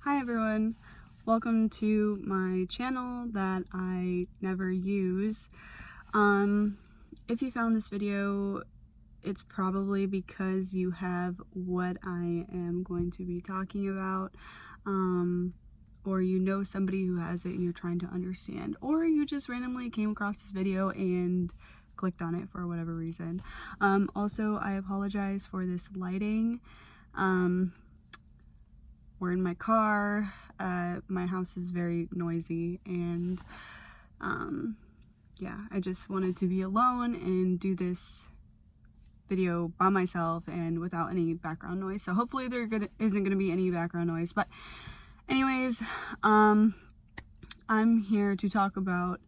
Hi everyone, welcome to my channel that I never use. If you found this video, it's probably because you have what I am going to be talking about, or you know somebody who has it and you're trying to understand, or you just randomly came across this video and clicked on it for whatever reason. Also, I apologize for this lighting. We're in my car. My house is very noisy, and yeah, I just wanted to be alone and do this video by myself and without any background noise. So hopefully there isn't going to be any background noise. But anyways, I'm here to talk about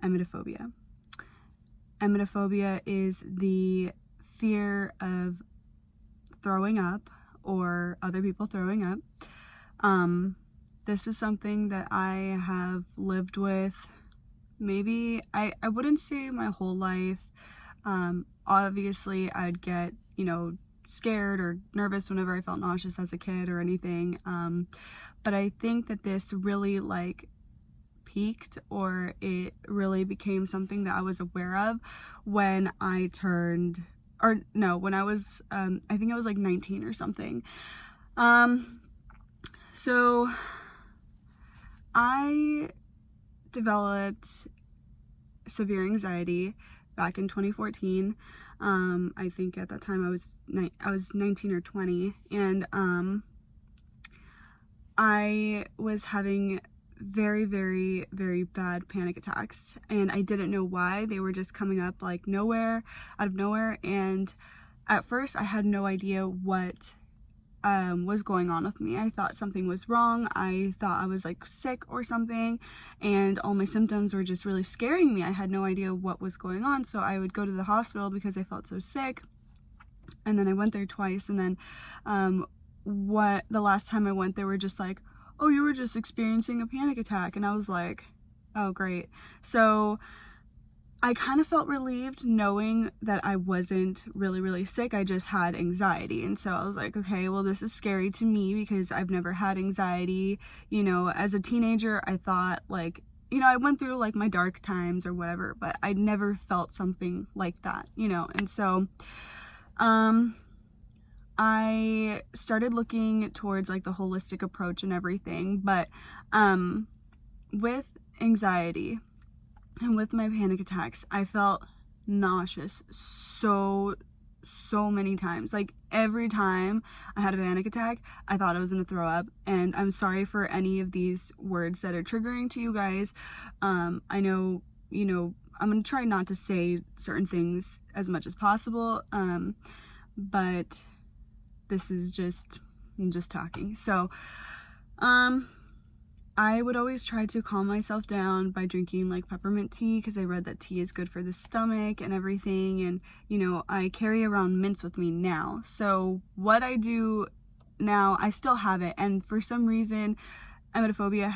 emetophobia. Emetophobia is the fear of throwing up or other people throwing up. This is something that I have lived with maybe, I wouldn't say my whole life. Obviously I'd get, scared or nervous whenever I felt nauseous as a kid or anything. But I think that this really peaked, or it really became something that I was aware of when I turned, or no, when I was, I think I was 19 or something. So I developed severe anxiety back in 2014. I think at that time I was 19 or 20, and I was having very, very, very bad panic attacks, and I didn't know why. They were just coming up out of nowhere, and at first I had no idea what was going on with me. I thought something was wrong. I thought I was sick or something, and all my symptoms were just really scaring me. I had no idea what was going on, so I would go to the hospital because I felt so sick. And then I went there twice, and then the last time I went, they were just oh, you were just experiencing a panic attack. And I was like, oh great. So I kind of felt relieved knowing that I wasn't really, really sick. I just had anxiety. And so I was like, okay, well, this is scary to me because I've never had anxiety. As a teenager, I thought I went through my dark times or whatever, but I never felt something like that, And so I started looking towards the holistic approach and everything, but with anxiety and with my panic attacks, I felt nauseous so many times. Every time I had a panic attack, I thought I was gonna throw up. And I'm sorry for any of these words that are triggering to you guys. I know, I'm gonna try not to say certain things as much as possible, but this is I'm just talking. So I would always try to calm myself down by drinking peppermint tea, because I read that tea is good for the stomach and everything. And I carry around mints with me now. So what I do now, I still have it, and for some reason emetophobia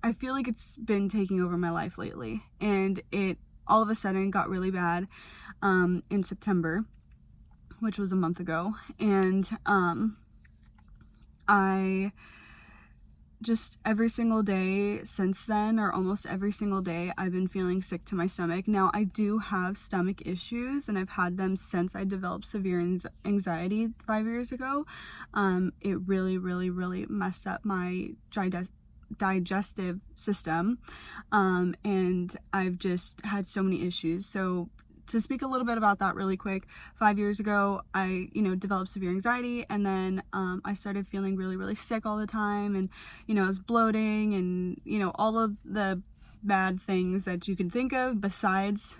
I feel like it's been taking over my life lately, and it all of a sudden got really bad in September, which was a month ago. And I just every single day since then, or almost every single day, I've been feeling sick to my stomach. Now, I do have stomach issues, and I've had them since I developed severe anxiety 5 years ago. It really, really, really messed up my digestive system, and I've just had so many issues. So to speak a little bit about that really quick, 5 years ago, I, developed severe anxiety, and then I started feeling really, really sick all the time, and, I was bloating, and, all of the bad things that you can think of besides,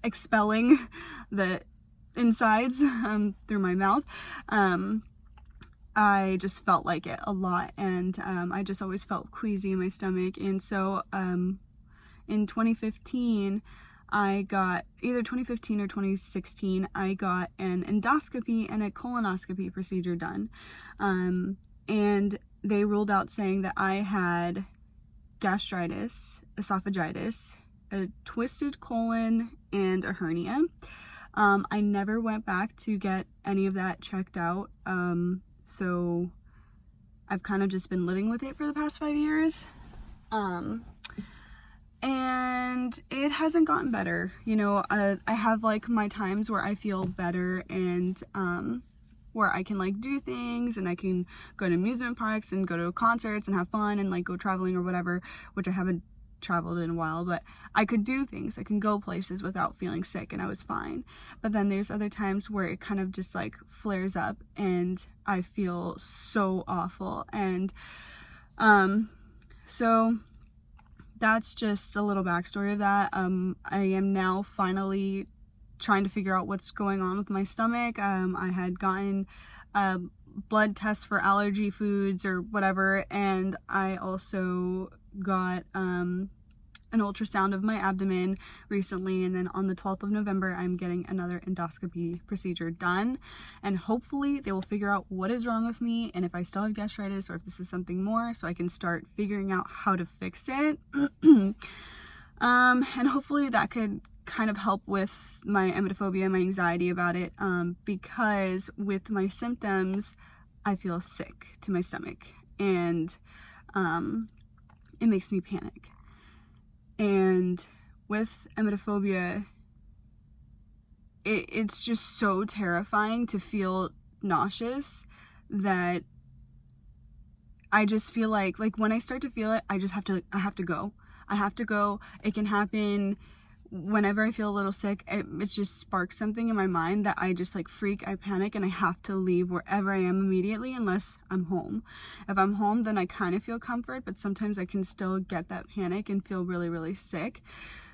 expelling the insides through my mouth. I just felt like it a lot, and I just always felt queasy in my stomach. And so in 2015, I got, either 2015 or 2016, I got an endoscopy and a colonoscopy procedure done. And they ruled out saying that I had gastritis, esophagitis, a twisted colon, and a hernia. I never went back to get any of that checked out. So I've kind of just been living with it for the past 5 years. And it hasn't gotten better. You know, I have like my times where I feel better and where I can like do things and I can go to amusement parks and go to concerts and have fun and like go traveling or whatever, which I haven't traveled in a while, but I could do things. I can go places without feeling sick and I was fine. But then there's other times where it kind of just like flares up and I feel so awful. And so that's just a little backstory of that. I am now finally trying to figure out what's going on with my stomach. I had gotten blood tests for allergy foods or whatever, and I also got an ultrasound of my abdomen recently, and then on the 12th of November I'm getting another endoscopy procedure done, and hopefully they will figure out what is wrong with me and if I still have gastritis or if this is something more, so I can start figuring out how to fix it. And hopefully that could kind of help with my emetophobia, my anxiety about it, because with my symptoms I feel sick to my stomach and it makes me panic. And with emetophobia, it's just so terrifying to feel nauseous that I just feel like when I start to feel it, I have to go. I have to go. It can happen whenever I feel a little sick. It just sparks something in my mind that I just like freak, I panic, and I have to leave wherever I am immediately unless I'm home. If I'm home, then I kind of feel comfort, but sometimes I can still get that panic and feel really, really sick.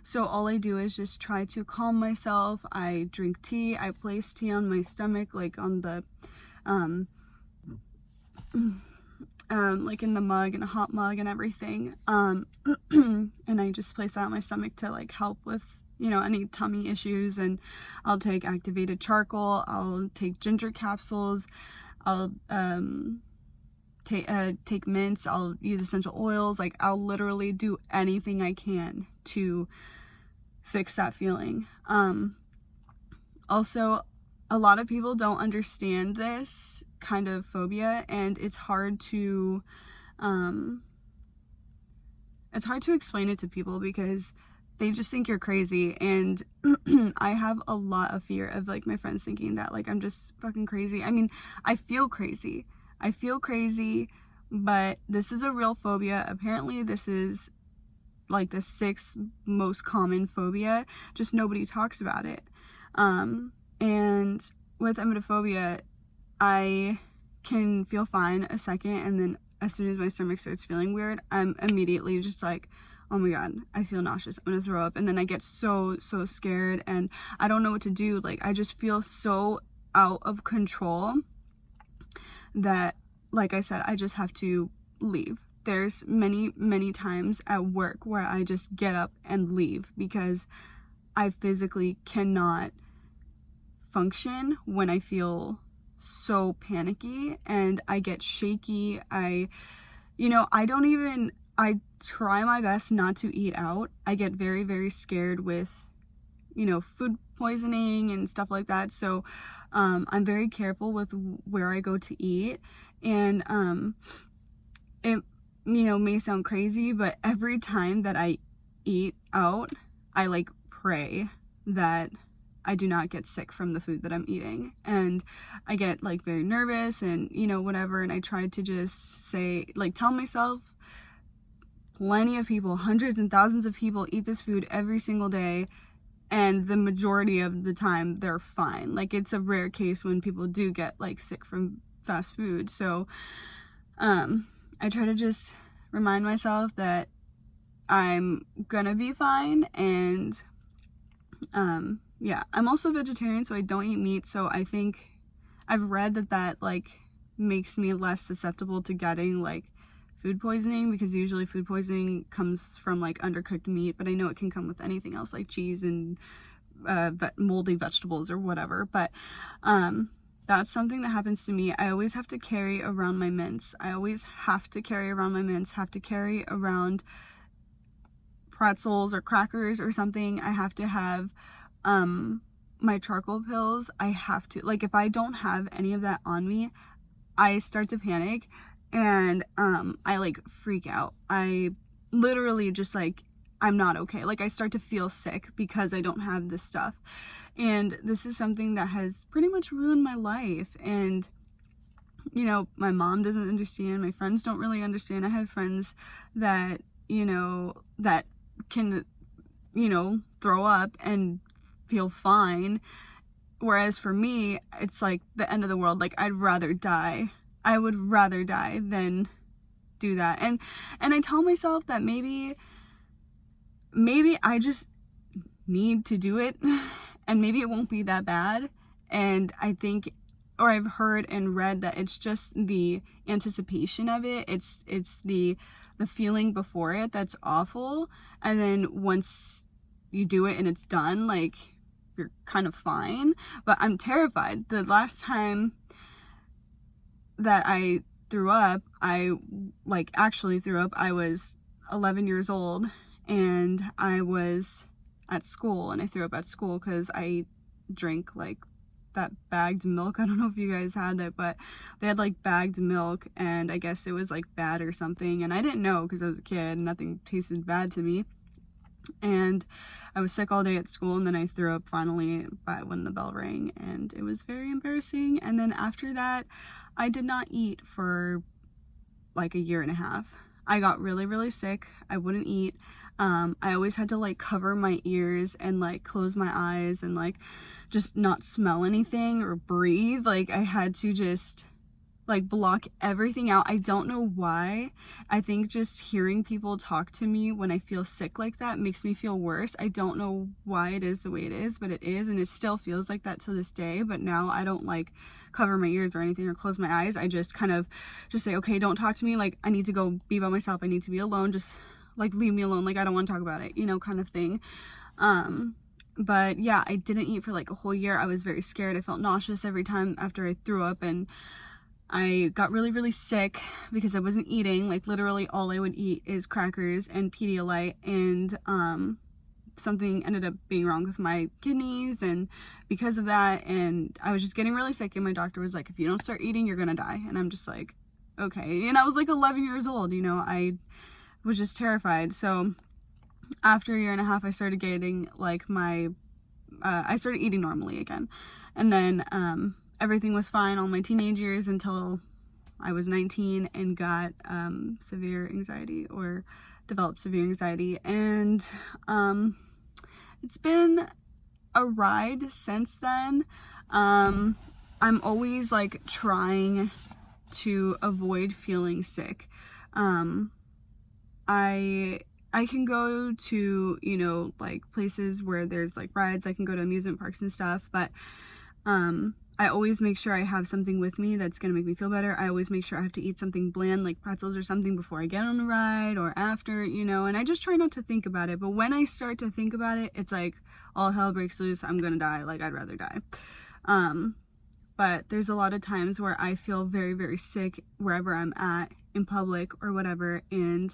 So all I do is just try to calm myself. I drink tea. I place tea on my stomach, like on the like in the mug, in a hot mug and everything, and I just place that on my stomach to like help with, you know, any tummy issues. And I'll take activated charcoal, I'll take ginger capsules, I'll take mints, I'll use essential oils. Like I'll literally do anything I can to fix that feeling. Also, a lot of people don't understand this kind of phobia, and it's hard to explain it to people because they just think you're crazy. And I have a lot of fear of like my friends thinking that like I'm just fucking crazy. I mean, I feel crazy, but this is a real phobia. Apparently this is like the 6th most common phobia, just nobody talks about it. And with emetophobia, I can feel fine a second, and then as soon as my stomach starts feeling weird, I'm immediately just like, oh my god, I feel nauseous, I'm gonna throw up. And then I get so scared and I don't know what to do. Like I just feel so out of control that, like I said, I just have to leave. There's many times at work where I just get up and leave because I physically cannot function when I feel so panicky and I get shaky. I try my best not to eat out. I get very scared with, you know, food poisoning and stuff like that. So I'm very careful with where I go to eat. And it, you know, may sound crazy, but every time that I eat out, I like pray that I do not get sick from the food that I'm eating. And I get like very nervous and, you know, whatever. And I try to just say, like, tell myself, plenty of people, hundreds and thousands of people eat this food every single day, and the majority of the time they're fine. Like it's a rare case when people do get like sick from fast food. So I try to just remind myself that I'm gonna be fine. And yeah, I'm also vegetarian, so I don't eat meat. So I think I've read that like makes me less susceptible to getting like food poisoning, because usually food poisoning comes from like undercooked meat, but I know it can come with anything else like cheese and moldy vegetables or whatever. But that's something that happens to me. I always have to carry around my mints. Have to carry around pretzels or crackers or something. I have to have my charcoal pills, I have to, like, if I don't have any of that on me, I start to panic, and I like freak out. I literally just like, I'm not okay. Like, I start to feel sick because I don't have this stuff. And this is something that has pretty much ruined my life. And, you know, my mom doesn't understand. My friends don't really understand. I have friends that, you know, that can, you know, throw up and feel fine. Whereas for me, it's like the end of the world. Like, I'd rather die. I would rather die than do that. And I tell myself that maybe I just need to do it, and maybe it won't be that bad. And I think, or I've heard and read that it's just the anticipation of it. It's the feeling before it that's awful. And then once you do it and it's done, like, you're kind of fine. But I'm terrified. The last time that I threw up, I like actually threw up, I was 11 years old, and I was at school, and I threw up at school because I drank like that bagged milk. I don't know if you guys had it, but they had like bagged milk, and I guess it was like bad or something, and I didn't know because I was a kid. Nothing tasted bad to me, and I was sick all day at school, and then I threw up finally when the bell rang, and it was very embarrassing. And then after that, I did not eat for like a year and a half. I got really, really sick. I wouldn't eat. I always had to like cover my ears and like close my eyes and like just not smell anything or breathe. Like, I had to just like block everything out. I don't know why. I think just hearing people talk to me when I feel sick like that makes me feel worse. I don't know why it is the way it is, but it is, and it still feels like that to this day. But now I don't like cover my ears or anything or close my eyes. I just kind of just say, okay, don't talk to me. Like, I need to go be by myself. I need to be alone. Just like leave me alone. Like, I don't want to talk about it, you know, kind of thing. But yeah, I didn't eat for like a whole year. I was very scared. I felt nauseous every time after I threw up, and I got really, really sick because I wasn't eating. Like, literally all I would eat is crackers and Pedialyte, and something ended up being wrong with my kidneys, and because of that, and I was just getting really sick, and my doctor was like, if you don't start eating, you're gonna die. And I'm just like, okay. And I was like 11 years old, you know, I was just terrified. So after a year and a half, I started getting like I started eating normally again, and then everything was fine all my teenage years until I was 19 and got severe anxiety, or developed severe anxiety. And it's been a ride since then. I'm always like trying to avoid feeling sick. I can go to, you know, like places where there's like rides. I can go to amusement parks and stuff, but I always make sure I have something with me that's gonna make me feel better. I always make sure I have to eat something bland, like pretzels or something, before I get on a ride or after, you know, and I just try not to think about it. But when I start to think about it, it's like all hell breaks loose. I'm gonna die. Like, I'd rather die. But there's a lot of times where I feel very, very sick wherever I'm at, in public or whatever, and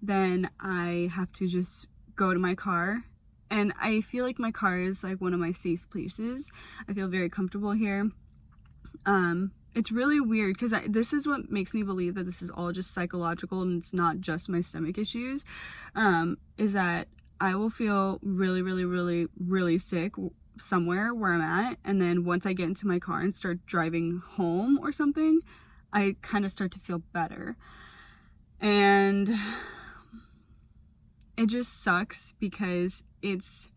then I have to just go to my car. And I feel like my car is like one of my safe places. I feel very comfortable here. It's really weird because this is what makes me believe that this is all just psychological and it's not just my stomach issues, is that I will feel really, really, really, really sick somewhere where I'm at. And then once I get into my car and start driving home or something, I kind of start to feel better. And it just sucks because it's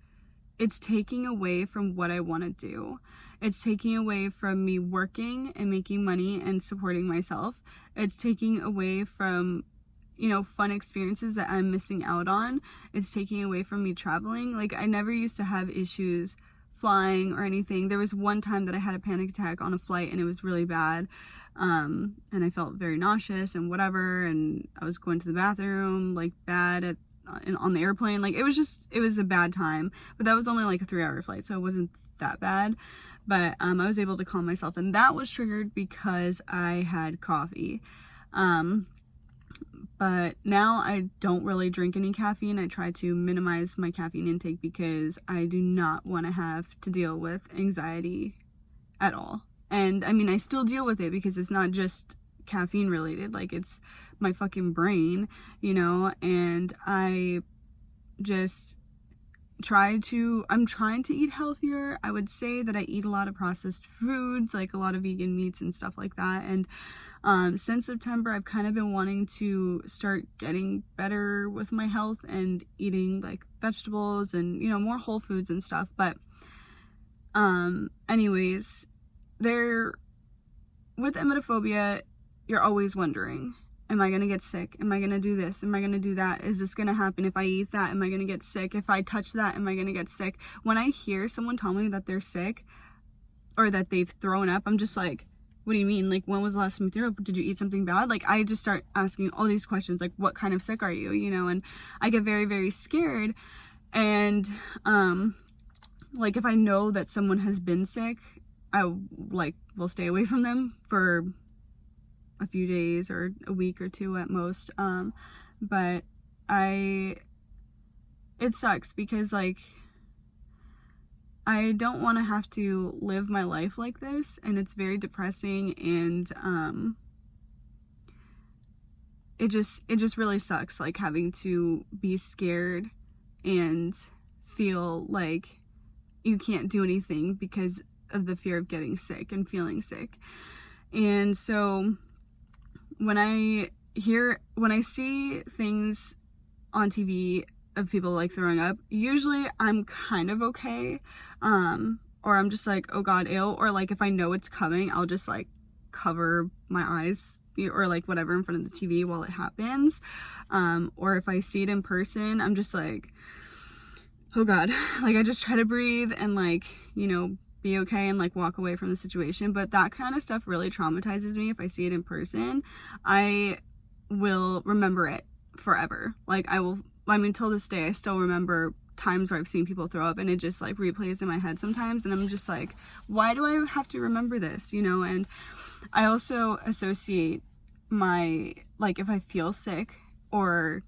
taking away from what I want to do. It's taking away from me working and making money and supporting myself. It's taking away from, you know, fun experiences that I'm missing out on. It's taking away from me traveling. Like, I never used to have issues flying or anything. There was one time that I had a panic attack on a flight, and it was really bad. And I felt very nauseous and whatever, and I was going to the bathroom like bad on the airplane. Like, it was a bad time, but that was only like a 3-hour flight, so it wasn't that bad. But I was able to calm myself, and that was triggered because I had coffee. But now I don't really drink any caffeine. I try to minimize my caffeine intake because I do not want to have to deal with anxiety at all. And I mean, I still deal with it because it's not just caffeine related, like it's my fucking brain, you know, and I just I'm trying to eat healthier. I would say that I eat a lot of processed foods, like a lot of vegan meats and stuff like that. And since September, I've kind of been wanting to start getting better with my health and eating like vegetables and, you know, more whole foods and stuff. But anyways, with emetophobia, you're always wondering, am I gonna get sick? Am I gonna do this? Am I gonna do that? Is this gonna happen? If I eat that, am I gonna get sick? If I touch that, am I gonna get sick? When I hear someone tell me that they're sick or that they've thrown up, I'm just like, what do you mean? Like, when was the last time you threw up? Did you eat something bad? Like, I just start asking all these questions, like, what kind of sick are you? You know, and I get very, very scared. And like, if I know that someone has been sick, I will stay away from them for a few days or a week or two at most. But it sucks because like I don't want to have to live my life like this, and it's very depressing, and it just really sucks, like having to be scared and feel like you can't do anything because of the fear of getting sick and feeling sick. And so when I see things on TV of people like throwing up, usually I'm kind of okay, or I'm just like, oh god, ew, or like if I know it's coming, I'll just like cover my eyes or like whatever in front of the TV while it happens, or if I see it in person, I'm just like, oh god, like I just try to breathe and like, you know, be okay and like walk away from the situation. But that kind of stuff really traumatizes me. If I see it in person, I will remember it forever. Like I mean, till this day, I still remember times where I've seen people throw up, and it just like replays in my head sometimes, and I'm just like, why do I have to remember this, you know? And I also associate like if I feel sick, or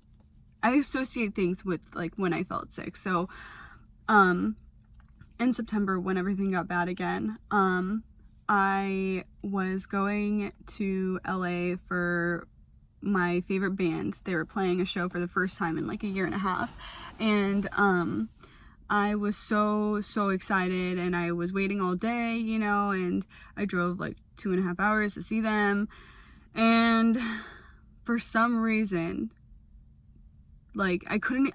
I associate things with like when I felt sick. So in September, when everything got bad again, I was going to LA for my favorite band. They were playing a show for the first time in like a year and a half, and I was so excited, and I was waiting all day, you know, and I drove like 2.5 hours to see them, and for some reason, like I couldn't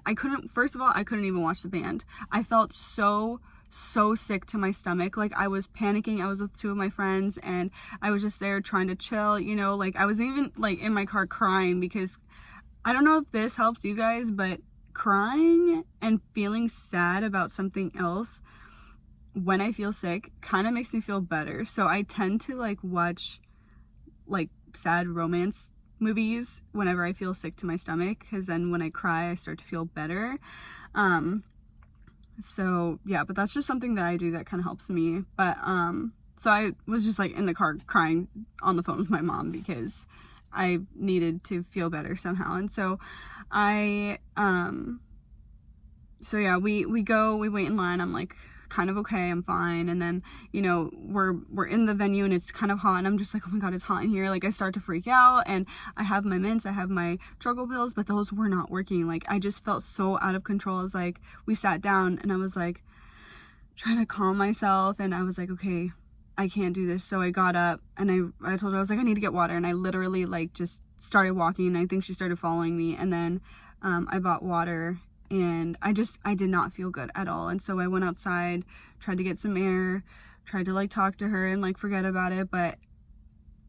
first of all, I couldn't even watch the band. I felt so sick to my stomach. Like I was panicking. I was with 2 of my friends, and I was just there trying to chill, you know, like I was even like in my car crying, because I don't know if this helps you guys, but crying and feeling sad about something else when I feel sick kind of makes me feel better. So I tend to like watch like sad romance movies whenever I feel sick to my stomach, because then when I cry I start to feel better. So yeah, but that's just something that I do that kind of helps me. But so I was just like in the car crying on the phone with my mom because I needed to feel better somehow. And so so yeah, we wait in line. I'm like kind of okay, I'm fine. And then, you know, we're in the venue and it's kind of hot, and I'm just like, oh my god, it's hot in here. Like I start to freak out, and I have my mints, I have my struggle pills, but those were not working. Like I just felt so out of control. I was like, we sat down and I was like trying to calm myself, and I was like, okay, I can't do this. So I got up and I told her, I was like, I need to get water, and I literally like just started walking, and I think she started following me, and then I bought water, and I did not feel good at all. And so I went outside, tried to get some air, tried to like talk to her and like forget about it. But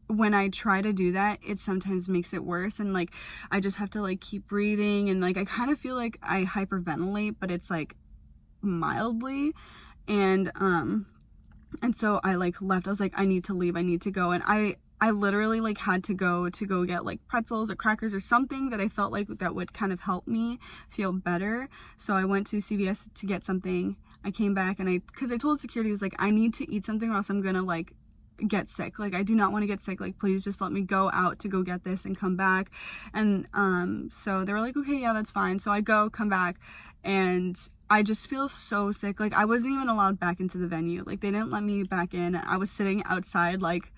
when I try to do that, it sometimes makes it worse, and like I just have to like keep breathing, and like I kind of feel like I hyperventilate, but it's like mildly. And so I like left. I was like, I need to leave, I need to go. And I literally like had to go get like pretzels or crackers or something that I felt like that would kind of help me feel better. So I went to CVS to get something. I came back, and because I told security, I was like, I need to eat something or else I'm gonna like get sick. Like, I do not want to get sick. Like, please just let me go out to go get this and come back. And so they were like, okay, yeah, that's fine. So I come back, and I just feel so sick. Like, I wasn't even allowed back into the venue. Like, they didn't let me back in. I was sitting outside, like,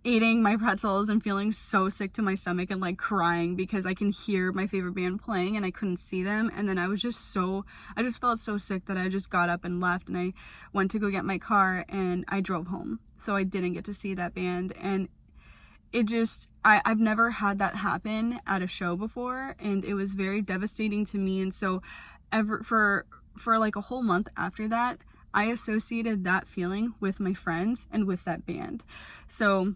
eating my pretzels and feeling so sick to my stomach and like crying because I can hear my favorite band playing and I couldn't see them. And then I just felt so sick that I just got up and left, and I went to go get my car and I drove home. So I didn't get to see that band, and it just, I've never had that happen at a show before, and it was very devastating to me. And so for like a whole month after that, I associated that feeling with my friends and with that band. So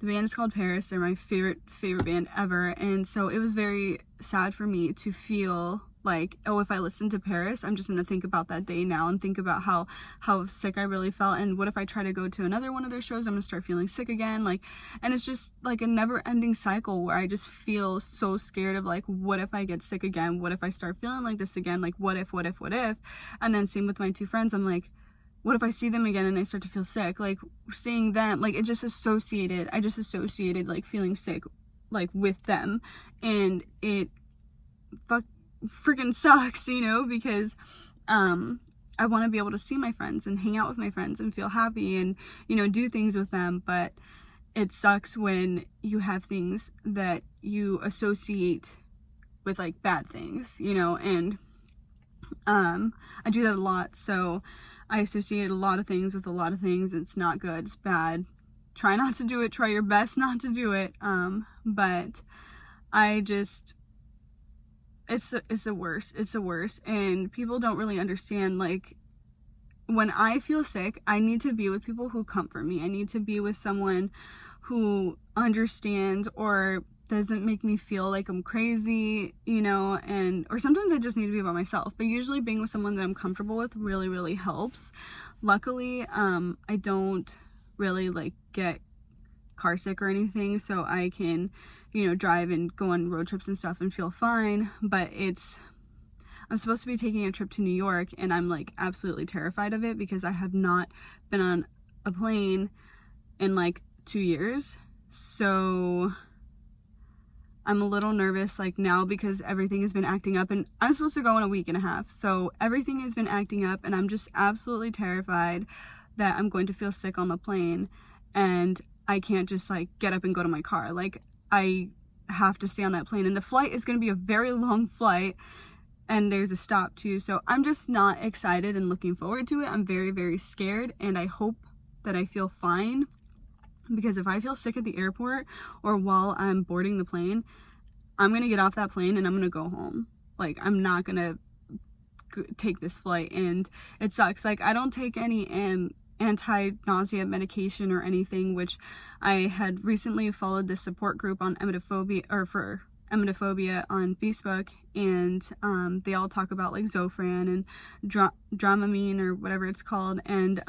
the band is called Paris. They're my favorite band ever. And so it was very sad for me to feel like, oh, if I listen to Paris, I'm just going to think about that day now and think about how sick I really felt. And what if I try to go to another one of their shows? I'm going to start feeling sick again. Like, and it's just like a never ending cycle where I just feel so scared of like, what if I get sick again? What if I start feeling like this again? Like, what if? And then same with my two friends. I'm like, what if I see them again and I start to feel sick? Like, seeing them, like, I just associated like feeling sick, like, with them. And it freaking sucks, you know, because I want to be able to see my friends and hang out with my friends and feel happy and, you know, do things with them. But it sucks when you have things that you associate with like bad things, you know. And I do that a lot. So I associate a lot of things with a lot of things. It's not good. It's bad. Try not to do it. Try your best not to do it. But I just, it's the worst. It's the worst. And people don't really understand, like, when I feel sick, I need to be with people who comfort me. I need to be with someone who understands or doesn't make me feel like I'm crazy, you know, or sometimes I just need to be by myself. But usually being with someone that I'm comfortable with really, really helps. Luckily, I don't really like get car sick or anything, so I can, you know, drive and go on road trips and stuff and feel fine. But I'm supposed to be taking a trip to New York, and I'm like absolutely terrified of it because I have not been on a plane in like 2 years. So I'm a little nervous like now because everything has been acting up, and I'm supposed to go in a week and a half. So everything has been acting up, and I'm just absolutely terrified that I'm going to feel sick on the plane and I can't just like get up and go to my car. Like, I have to stay on that plane, and the flight is going to be a very long flight, and there's a stop too. So I'm just not excited and looking forward to it. I'm very, very scared, and I hope that I feel fine, because if I feel sick at the airport or while I'm boarding the plane, I'm going to get off that plane and I'm going to go home. Like, I'm not going to take this flight, and it sucks. Like, I don't take any anti-nausea medication or anything, which I had recently followed this support group on Emetophobia, or for Emetophobia on Facebook, and they all talk about like Zofran and Dramamine or whatever it's called, and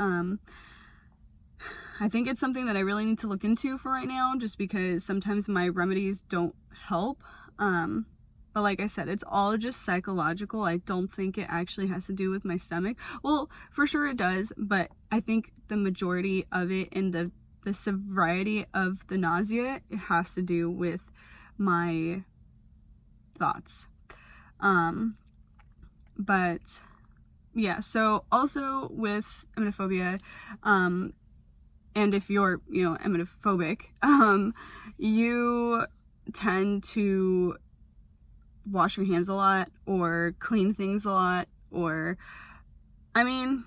I think it's something that I really need to look into for right now, just because sometimes my remedies don't help. But like I said, it's all just psychological. I don't think it actually has to do with my stomach. Well, for sure it does, but I think the majority of it and the severity of the nausea, it has to do with my thoughts. But yeah, so also with emetophobia, and if you're, you know, emetophobic, you tend to wash your hands a lot or clean things a lot, or, I mean,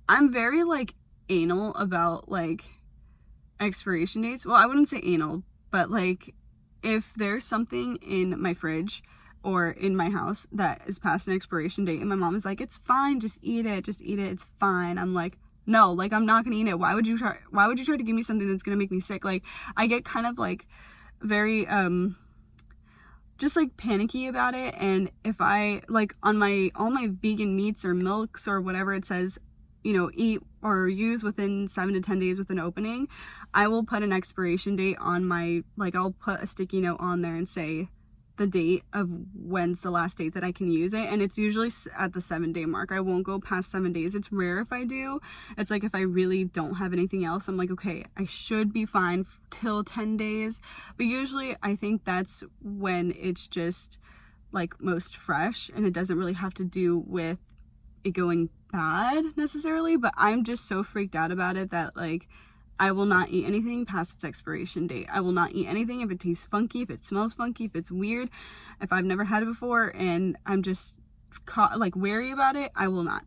I'm very like anal about like expiration dates. Well, I wouldn't say anal, but like if there's something in my fridge or in my house that is past an expiration date and my mom is like, it's fine, just eat it, it's fine, I'm like, no, like, I'm not gonna eat it. Why would you try to give me something that's gonna make me sick? Like, I get kind of like very just like panicky about it. And if I like on all my vegan meats or milks or whatever, it says, you know, eat or use within 7 to 10 days with an opening, I will put an expiration date on my, like, I'll put a sticky note on there and say the date of when's the last date that I can use it, and it's usually at the 7-day mark. I won't go past 7 days. It's rare if I do. It's like if I really don't have anything else, I'm like, okay, I should be fine till 10 days. But usually I think that's when it's just like most fresh, and it doesn't really have to do with it going bad necessarily, but I'm just so freaked out about it that like I will not eat anything past its expiration date. I will not eat anything if it tastes funky, if it smells funky, if it's weird, if I've never had it before and I'm just like wary about it. I won't.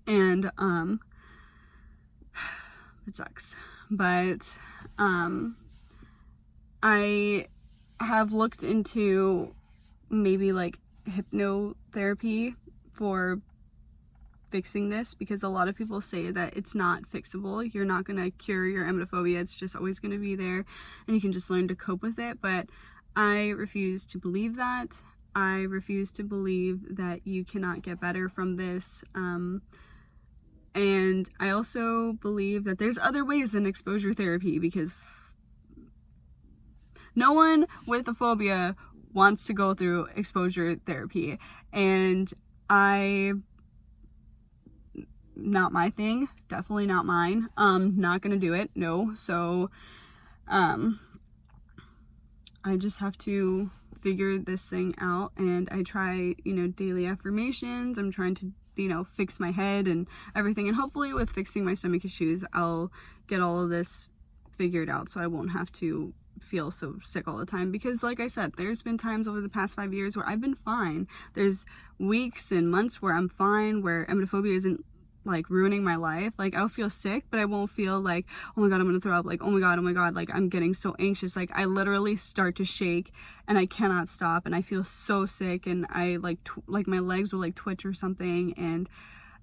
And it sucks, but I have looked into maybe like hypnotherapy for fixing this, because a lot of people say that it's not fixable. You're not going to cure your emetophobia. It's just always going to be there and you can just learn to cope with it. But I refuse to believe that. I refuse to believe that you cannot get better from this. And I also believe that there's other ways than exposure therapy, because no one with a phobia wants to go through exposure therapy, and not my thing, definitely not mine. Not gonna do it, no. So I just have to figure this thing out, and I try, daily affirmations. I'm trying to, fix my head and everything, and hopefully with fixing my stomach issues I'll get all of this figured out so I won't have to feel so sick all the time. Because like I said, there's been times over the past 5 years where I've been fine. There's weeks and months where I'm fine, where emetophobia isn't like ruining my life. Like I'll feel sick, but I won't feel like, oh my god, I'm gonna throw up, like oh my god, like I'm getting so anxious. Like I literally start to shake and I cannot stop, and I feel so sick, and I like my legs will like twitch or something, and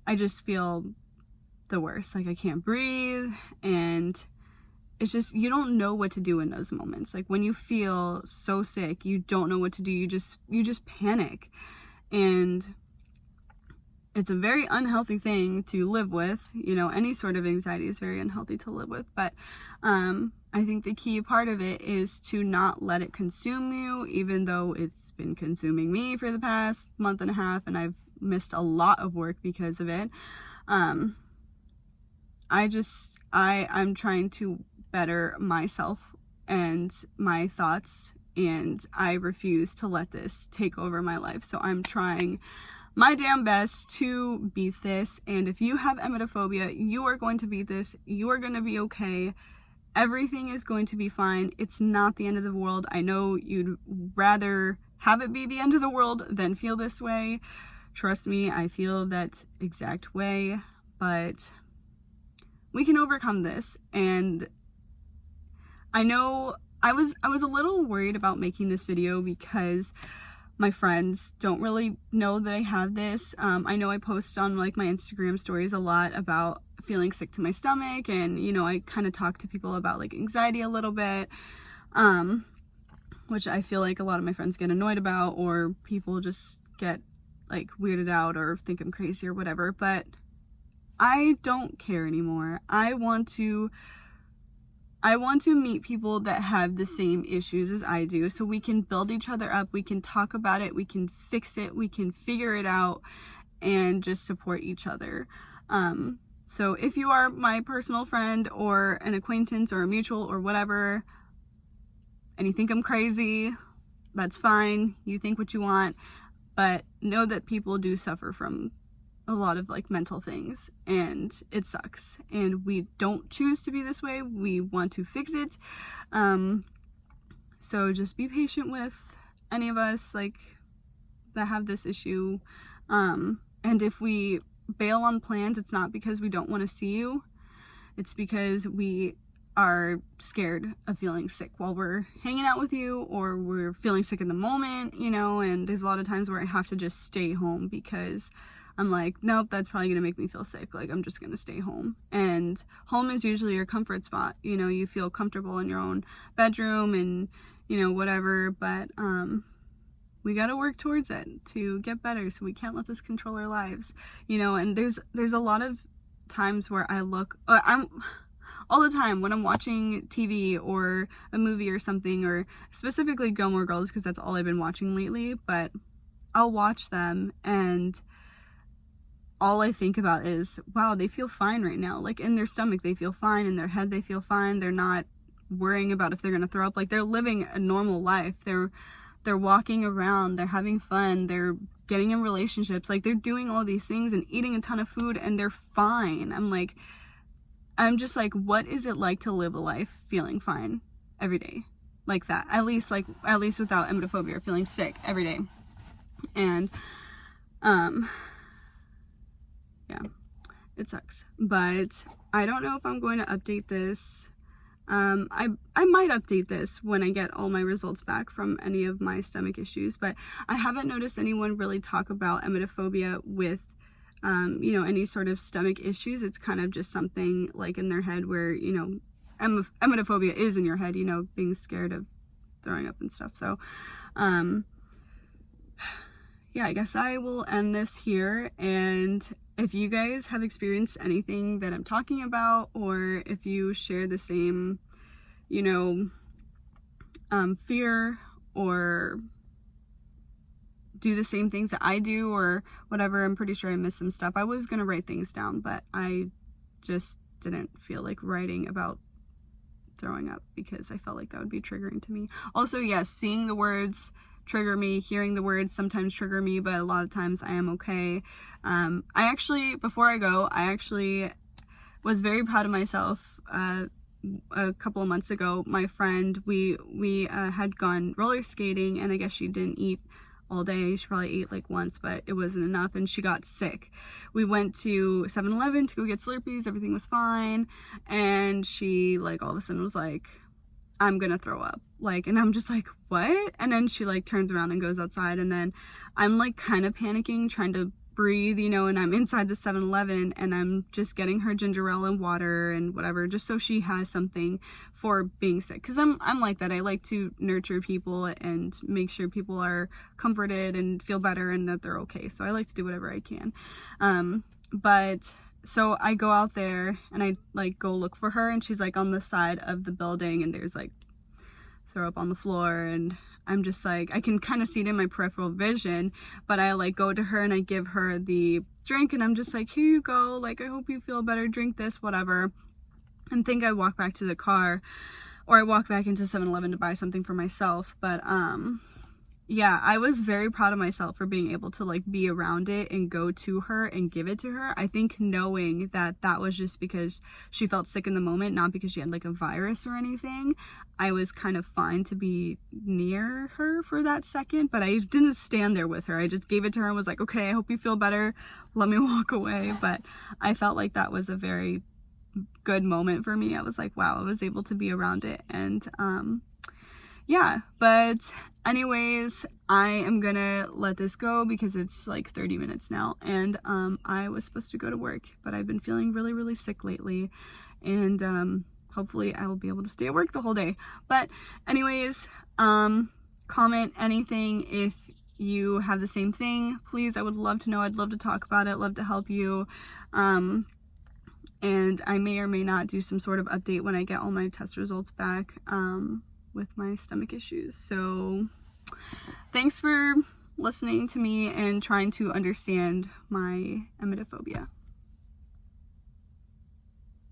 I just feel the worst. Like I can't breathe, and it's just, you don't know what to do in those moments. Like when you feel so sick, you don't know what to do. You just panic, and it's a very unhealthy thing to live with. Any sort of anxiety is very unhealthy to live with. But I think the key part of it is to not let it consume you, even though it's been consuming me for the past month and a half, and I've missed a lot of work because of it. I'm trying to better myself and my thoughts, and I refuse to let this take over my life. So I'm trying my damn best to beat this, and if you have emetophobia, you are going to beat this. You are going to be okay. Everything is going to be fine. It's not the end of the world. I know you'd rather have it be the end of the world than feel this way. Trust me, I feel that exact way, but we can overcome this. And I know I was a little worried about making this video because my friends don't really know that I have this. I know I post on like my Instagram stories a lot about feeling sick to my stomach, and I kind of talk to people about like anxiety a little bit, which I feel like a lot of my friends get annoyed about, or people just get like weirded out or think I'm crazy or whatever. But I don't care anymore. I want to meet people that have the same issues as I do, so we can build each other up, we can talk about it, we can fix it, we can figure it out, and just support each other. So if you are my personal friend or an acquaintance or a mutual or whatever, and you think I'm crazy, that's fine. You think what you want, but know that people do suffer from a lot of like mental things, and it sucks, and we don't choose to be this way. We want to fix it. So just be patient with any of us like that have this issue, and if we bail on plans, it's not because we don't want to see you, it's because we are scared of feeling sick while we're hanging out with you, or we're feeling sick in the moment, and there's a lot of times where I have to just stay home because I'm like, nope, that's probably gonna make me feel sick. Like, I'm just gonna stay home. And home is usually your comfort spot. You feel comfortable in your own bedroom and, whatever. But we gotta work towards it to get better. So we can't let this control our lives. And there's a lot of times where I look, a all the time when I'm watching TV or a movie or something, or specifically Gilmore Girls because that's all I've been watching lately, but I'll watch them and all I think about is, wow, they feel fine right now. Like in their stomach, they feel fine. In their head, they feel fine. They're not worrying about if they're going to throw up. Like they're living a normal life. They're walking around. They're having fun. They're getting in relationships. Like they're doing all these things and eating a ton of food and they're fine. I'm just like, what is it like to live a life feeling fine every day like that? At least without emetophobia or feeling sick every day. And, yeah, it sucks, but I don't know if I'm going to update this. I might update this when I get all my results back from any of my stomach issues, but I haven't noticed anyone really talk about emetophobia with, you know, any sort of stomach issues. It's kind of just something like in their head where, you know, emetophobia is in your head, you know, being scared of throwing up and stuff. So, yeah, I guess I will end this here, and if you guys have experienced anything that I'm talking about, or if you share the same, you know, fear, or do the same things that I do, or whatever, I'm pretty sure I missed some stuff. I was gonna write things down, but I just didn't feel like writing about throwing up because I felt like that would be triggering to me. Also, yes, seeing the words trigger me, hearing the words sometimes trigger me, but a lot of times I am okay. Before I go, I actually was very proud of myself. A couple of months ago, my friend, we had gone roller skating, and I guess she didn't eat all day. She probably ate like once, but it wasn't enough, and she got sick. We went to 7-Eleven to go get Slurpees, everything was fine, and she like all of a sudden was like, I'm gonna throw up. Like, and I'm just like, what? And then she like turns around and goes outside, and then I'm like kind of panicking, trying to breathe, you know, and I'm inside the 7-Eleven, and I'm just getting her ginger ale and water and whatever, just so she has something for being sick. Because I'm like that. I like to nurture people and make sure people are comforted and feel better and that they're okay. So I like to do whatever I can. But so I go out there and I like go look for her, and she's like on the side of the building, and there's like throw up on the floor, and I'm just like, I can kind of see it in my peripheral vision, but I like go to her and I give her the drink, and I'm just like, here you go, like I hope you feel better, drink this, whatever, and think I walk back to the car, or I walk back into 7-Eleven to buy something for myself. But yeah, I was very proud of myself for being able to like be around it and go to her and give it to her. I think knowing that that was just because she felt sick in the moment, not because she had like a virus or anything, I was kind of fine to be near her for that second, but I didn't stand there with her. I just gave it to her and was like, okay, I hope you feel better, let me walk away. But I felt like that was a very good moment for me. I was like, wow, I was able to be around it. And yeah, but anyways, I am gonna let this go because it's like 30 minutes now, and I was supposed to go to work, but I've been feeling really, really sick lately, and hopefully I will be able to stay at work the whole day. But anyways, comment anything if you have the same thing, please. I would love to know. I'd love to talk about it, love to help you. And I may or may not do some sort of update when I get all my test results back with my stomach issues. So thanks for listening to me and trying to understand my emetophobia.